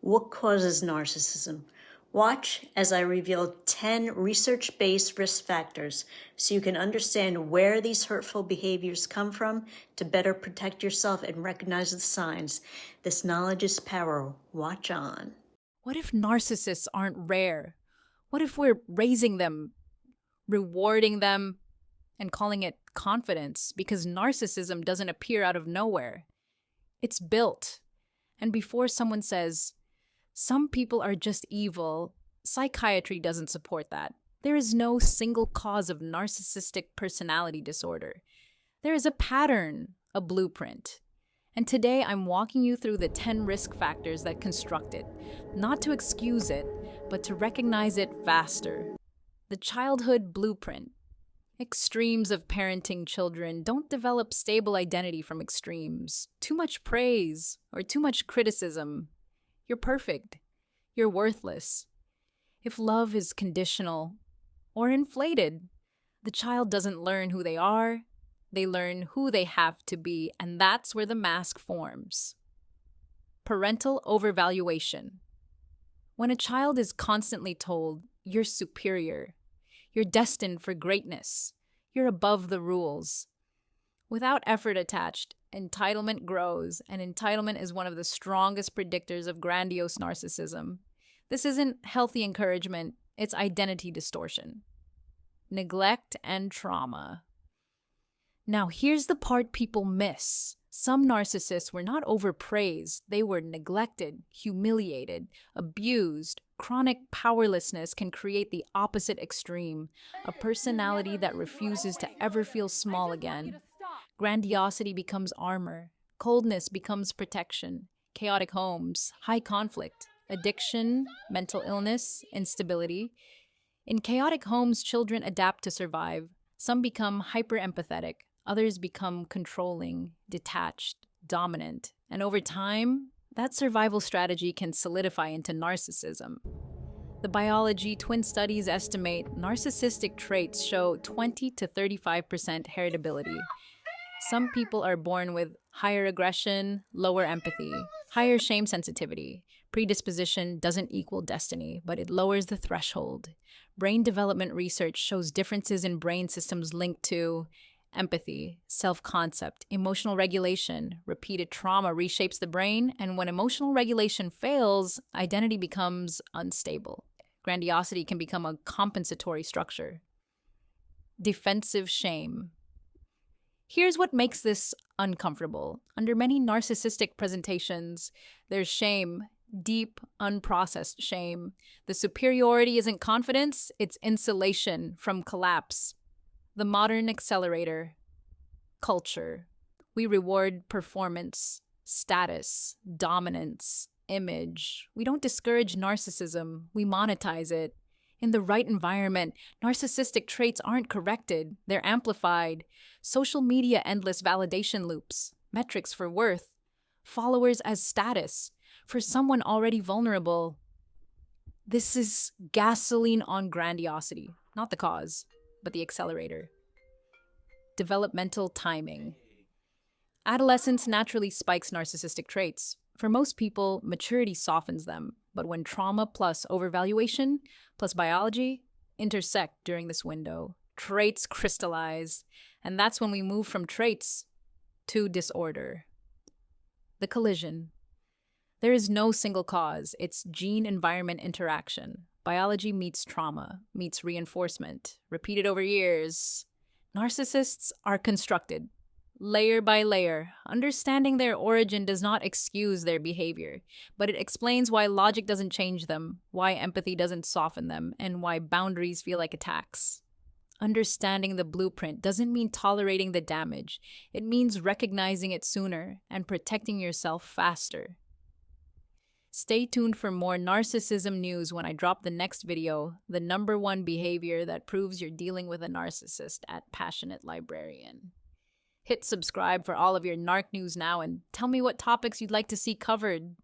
What causes narcissism? Watch as I reveal 10 research-based risk factors so you can understand where these hurtful behaviors come from to better protect yourself and recognize the signs. This knowledge is power. Watch on. What if narcissists aren't rare? What if we're raising them, rewarding them, and calling it confidence? Because narcissism doesn't appear out of nowhere. It's built. And before someone says, some people are just evil, psychiatry doesn't support that. There is no single cause of narcissistic personality disorder. There is a pattern, a blueprint. And today I'm walking you through the 10 risk factors that construct it, not to excuse it, but to recognize it faster. The childhood blueprint. Extremes of parenting children don't develop stable identity from extremes. Too much praise or too much criticism. You're perfect. You're worthless. If love is conditional or inflated, the child doesn't learn who they are. They learn who they have to be, and that's where the mask forms. Parental overvaluation. When a child is constantly told, you're superior, you're destined for greatness, you're above the rules. Without effort attached, entitlement grows, and entitlement is one of the strongest predictors of grandiose narcissism. This isn't healthy encouragement, it's identity distortion. Neglect and trauma. Now, here's the part people miss. Some narcissists were not overpraised, they were neglected, humiliated, abused. Chronic powerlessness can create the opposite extreme, a personality that refuses to ever feel small again. Grandiosity becomes armor, coldness becomes protection, chaotic homes, high conflict, addiction, mental illness, instability. In chaotic homes, children adapt to survive. Some become hyper-empathetic, others become controlling, detached, dominant, and over time, that survival strategy can solidify into narcissism. The biology twin studies estimate narcissistic traits show 20 to 35% heritability. Some people are born with higher aggression, lower empathy, higher shame sensitivity. Predisposition doesn't equal destiny, but it lowers the threshold. Brain development research shows differences in brain systems linked to empathy, self-concept, emotional regulation. Repeated trauma reshapes the brain, and when emotional regulation fails, identity becomes unstable. Grandiosity can become a compensatory structure. Defensive shame. Here's what makes this uncomfortable. Under many narcissistic presentations, there's shame, deep, unprocessed shame. The superiority isn't confidence, it's insulation from collapse. The modern accelerator. Culture. We reward performance, status, dominance, image. We don't discourage narcissism, we monetize it. In the right environment, narcissistic traits aren't corrected, they're amplified. Social media endless validation loops, metrics for worth, followers as status. For someone already vulnerable, this is gasoline on grandiosity, not the cause, but the accelerator. Developmental timing. Adolescence naturally spikes narcissistic traits. For most people, maturity softens them, but when trauma plus overvaluation plus biology intersect during this window, traits crystallize, and that's when we move from traits to disorder. The collision. There is no single cause, it's gene-environment interaction. Biology meets trauma, meets reinforcement, repeated over years. Narcissists are constructed, layer by layer. Understanding their origin does not excuse their behavior, but it explains why logic doesn't change them, why empathy doesn't soften them, and why boundaries feel like attacks. Understanding the blueprint doesn't mean tolerating the damage. It means recognizing it sooner and protecting yourself faster. Stay tuned for more narcissism news when I drop the next video, the #1 behavior that proves you're dealing with a narcissist at Passionate Librarian. Hit subscribe for all of your narc news now and tell me what topics you'd like to see covered.